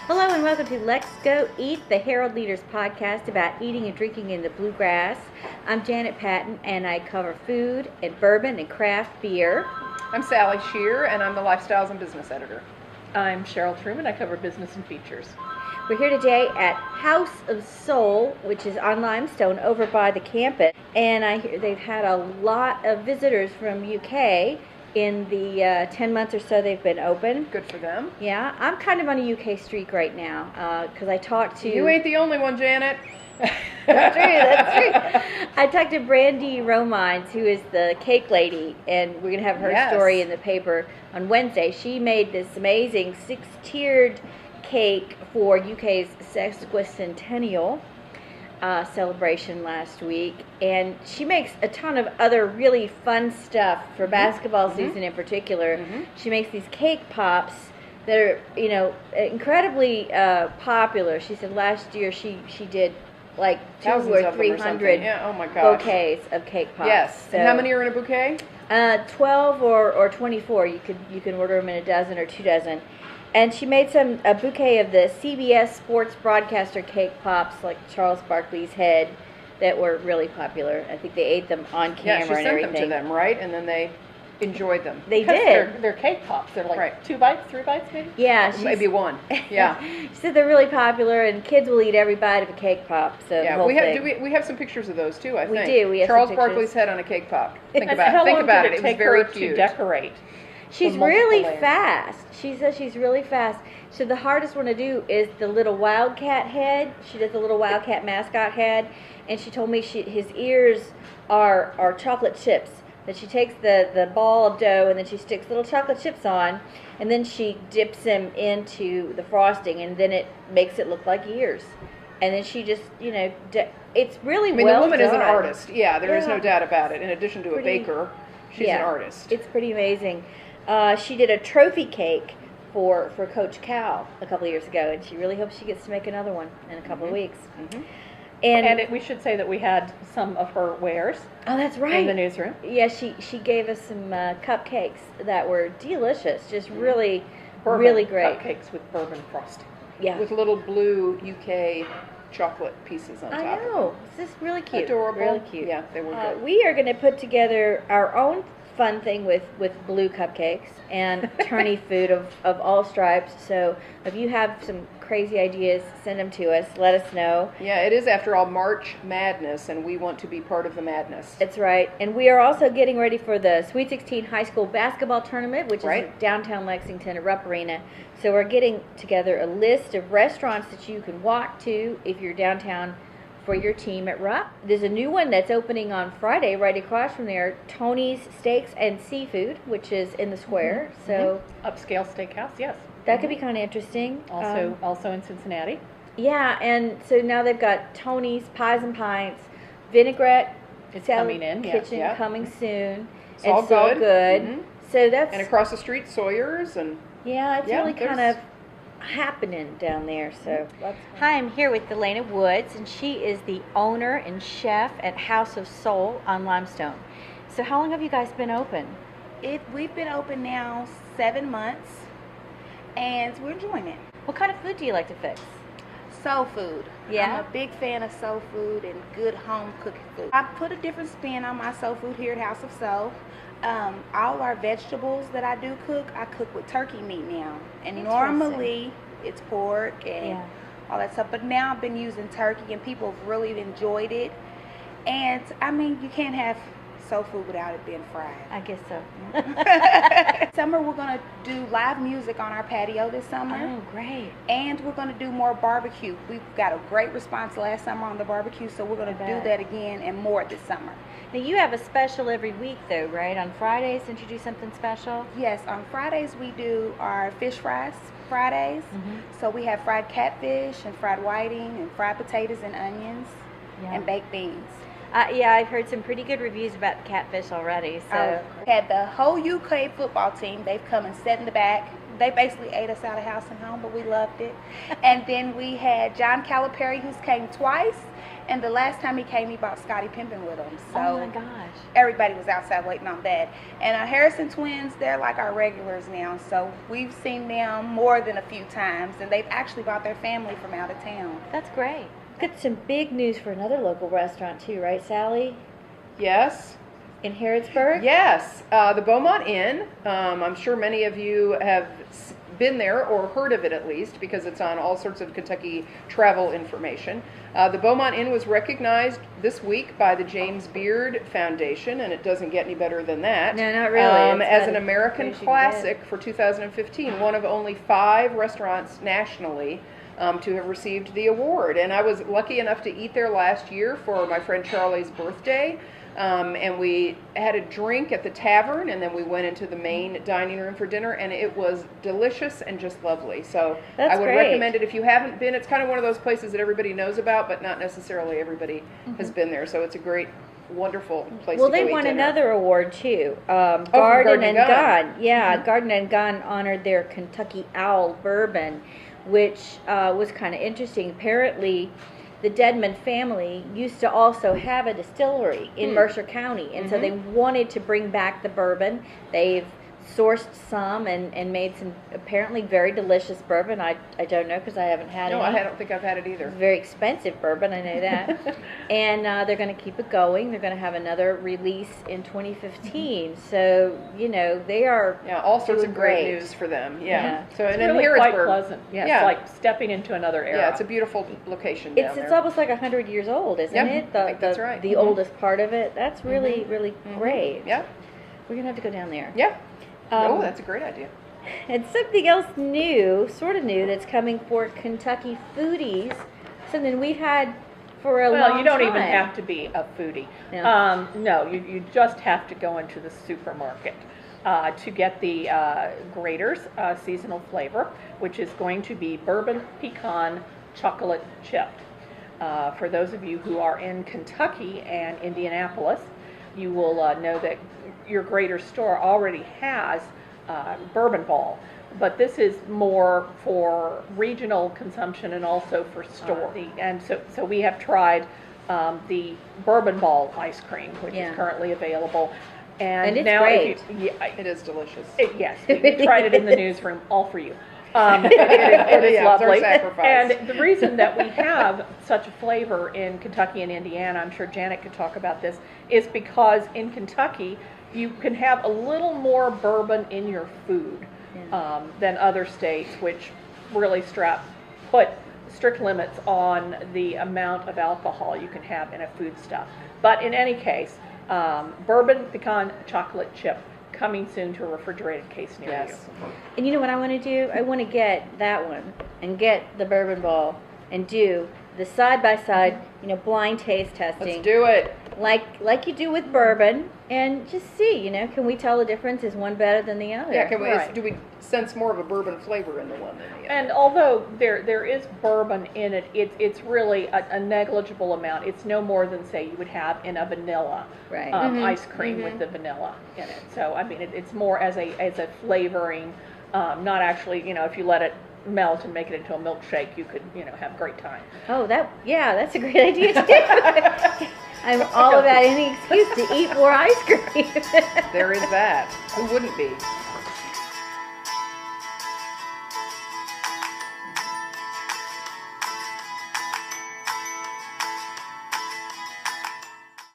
Hello and welcome to LexGo Eat, the Herald Leaders podcast about eating and drinking in the bluegrass. I'm Janet Patton and I cover food and bourbon and craft beer. I'm Sally Shear and I'm the Lifestyles and Business Editor. I'm Cheryl Truman. I cover business and features. We're here today at House of Soul, which is on Limestone over by the campus. And I hear they've had a lot of visitors from UK in the 10 months or so they've been open. Good for them. Yeah, I'm kind of on a UK streak right now because I talked to... You ain't the only one, Janet. That's true. I talked to Brandy Romines, who is the cake lady, and we're going to have her story in the paper on Wednesday. She made this amazing 6-tiered cake for UK's sesquicentennial celebration last week, and she makes a ton of other really fun stuff for basketball season in particular. She makes these cake pops that are, incredibly popular. She said last year she did like 200 or 300 bouquets of cake pops. Yes. So, and how many are in a bouquet? 12 or 24. You can order them in a dozen or 2 dozen. And she made a bouquet of the CBS sports broadcaster cake pops, like Charles Barkley's head, that were really popular. I think they ate them on camera and everything. Yeah, she sent them to them, right? And then they enjoyed them. They did. They're cake pops. They're like 2 bites, 3 bites, maybe? Yeah. Maybe one. Yeah. She said they're really popular, and kids will eat every bite of a cake pop. So yeah, we have some pictures of those too, I think. We do. We have Charles some pictures. Barkley's head on a cake pop. Think about it. It was very cute. To decorate. She's really fast. She says she's really fast. So the hardest one to do is the little wildcat head. She does the little wildcat mascot head, and she told me his ears are chocolate chips. That she takes the ball of dough and then she sticks little chocolate chips on, and then she dips them into the frosting, and then it makes it look like ears. And then she just, it's really well done. The woman is an artist. Yeah, there is no doubt about it. In addition to a baker, she's an artist. It's pretty amazing. She did a trophy cake for Coach Cal a couple of years ago, and she really hopes she gets to make another one in a couple of weeks. And we should say that we had some of her wares. Oh, that's right. In the newsroom. Yeah, she gave us some cupcakes that were delicious, just really, bourbon really great. Cupcakes with bourbon frosting. Yeah. With little blue UK chocolate pieces on top. I know. This is really cute. Adorable. Really cute. Yeah, they were good. We are going to put together our own fun thing with blue cupcakes and tourney food of all stripes. So if you have some crazy ideas, send them to us. Let us know. Yeah, it is, after all, March Madness, and we want to be part of the madness. That's right. And we are also getting ready for the Sweet 16 High School Basketball Tournament, which is downtown Lexington at Rupp Arena. So we're getting together a list of restaurants that you can walk to if you're downtown for your team at Rupp. There's a new one that's opening on Friday right across from there, Tony's Steaks and Seafood, which is in the square. So upscale steakhouse, yes. That could be kind of interesting. Also in Cincinnati. Yeah, and so now they've got Tony's Pies and Pints, Vinaigrette is coming in. Kitchen coming soon. It's all so good. So that's, and across the street, Sawyer's, and it's really kind of happening down there. So hi, I'm here with Elena Woods, and she is the owner and chef at House of Soul on Limestone. So how long have you guys been open? We've been open now 7 months, and we're enjoying it. What kind of food do you like to fix? Soul food. Yeah. I'm a big fan of soul food and good home cooking food. I put a different spin on my soul food here at House of Soul. All our vegetables that I do cook, I cook with turkey meat now. And normally it's pork and all that stuff. But now I've been using turkey, and people have really enjoyed it. And I mean, you can't have soul food without it being fried. I guess so. Summer, we're going to do live music on our patio this summer. Oh, great. And we're going to do more barbecue. We've got a great response last summer on the barbecue, so we're going to do that again and more this summer. Now, you have a special every week, though, right? On Fridays, don't you do something special? Yes, on Fridays we do our fish fries Fridays. So we have fried catfish and fried whiting and fried potatoes and onions and baked beans. Yeah, I've heard some pretty good reviews about the catfish already. So had the whole UK football team. They've come and sat in the back they basically ate us out of house and home, but we loved it. And then we had John Calipari, who's came twice. And the last time he came, he brought Scottie Pippen with him. So oh my gosh. Everybody was outside waiting on that. And Harrison twins, they're like our regulars now. So we've seen them more than a few times. And they've actually brought their family from out of town. That's great. Got some big news for another local restaurant too, right, Sally? Yes. In Harrodsburg? Yes. The Beaumont Inn. I'm sure many of you have been there or heard of it at least, because it's on all sorts of Kentucky travel information. The Beaumont Inn was recognized this week by the James Beard Foundation, and it doesn't get any better than that. No, not really. As an American classic for 2015, one of only 5 restaurants nationally to have received the award. And I was lucky enough to eat there last year for my friend Charlie's birthday. And we had a drink at the tavern, and then we went into the main dining room for dinner, and it was delicious and just lovely. So I would recommend it if you haven't been. It's kind of one of those places that everybody knows about, but not necessarily everybody has been there. So it's a great, wonderful place to go eat dinner. Well, they won another award too. Garden and Gun. Yeah, Garden and Gun honored their Kentucky Owl bourbon, which was kind of interesting. Apparently, the Dedman family used to also have a distillery in Mercer County, and so they wanted to bring back the bourbon. They've sourced some and made some apparently very delicious bourbon. I don't know because I haven't had it. No, I don't think I've had it either. It's very expensive bourbon, I know that. And they're going to keep it going. They're going to have another release in 2015. So, you know, they are all sorts of great news for them. Yeah. So it's really quite pleasant. Yeah, it's like stepping into another era. Yeah, it's a beautiful location down there. It's almost like 100 years old, isn't it? I think that's right. The oldest part of it. That's really, really great. Yeah. We're going to have to go down there. Yeah. Oh, that's a great idea. And something else new, sort of new, that's coming for Kentucky foodies, something we've had for a long time. Well, you don't even have to be a foodie. No, you just have to go into the supermarket to get the Graeter's seasonal flavor, which is going to be bourbon pecan chocolate chip. For those of you who are in Kentucky and Indianapolis, you will know that your Graeter store already has bourbon ball, but this is more for regional consumption and also for store. And so we have tried the bourbon ball ice cream, which is currently available. And it's now great. It is delicious. Yes, we tried it in the newsroom, all for you. It is lovely. And the reason that we have such a flavor in Kentucky and Indiana, I'm sure Janet could talk about this, is because in Kentucky you can have a little more bourbon in your food than other states, which really put strict limits on the amount of alcohol you can have in a foodstuff. But in any case, bourbon pecan chocolate chip coming soon to a refrigerated case near you. And you know what I want to do? I want to get that one and get the bourbon ball and do the side-by-side, blind taste testing. Let's do it. Like you do with bourbon, and just see, can we tell the difference? Is one better than the other? Yeah, do we sense more of a bourbon flavor in the one than the other? And although there is bourbon in it, it's really a negligible amount. It's no more than, say, you would have in a vanilla ice cream with the vanilla in it. So, I mean, it's more as a flavoring, not actually, if you let it melt and make it into a milkshake, you could, have a great time. Oh, that's a great idea too. I'm all about any excuse to eat more ice cream. There is that. Who wouldn't be?